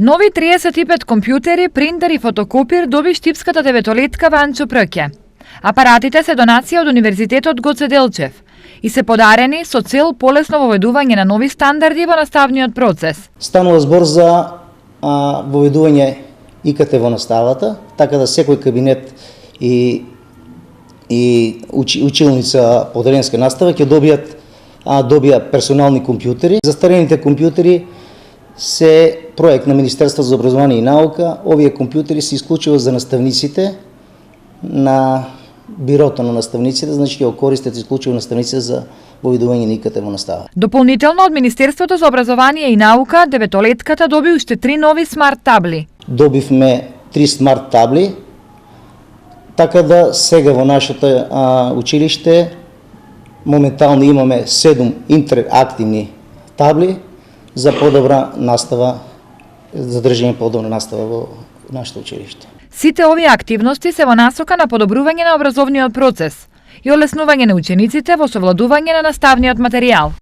Нови 35 компјутери, принтер и фотокопир доби штипската деветолетка Ванчо Прке. Апаратите се донација од Универзитетот Гоце Делчев и се подарени со цел полесно воведување на нови стандарди во наставниот процес. Станува збор за воведување ИКТ во наставата, така да секој кабинет и училница по теренска настава ќе добија персонални компјутери. Застарените компјутери се проект на Министерството за образование и наука. Овие компјутери се исклучува за наставниците на бирото на наставниците, значи ќе го користат исклучиво наставниците за воведување на ИКТ во настава. Дополнително од Министерството за образование и наука, деветолетката доби уште 3 нови смарт табли. Добивме 3 смарт табли, така да сега во нашето училиште моментално имаме 7 интерактивни табли за подобра настава, за држење подобра настава во нашето училиште. Сите овие активности се во насока на подобрување на образовниот процес и олеснување на учениците во совладување на наставниот материјал.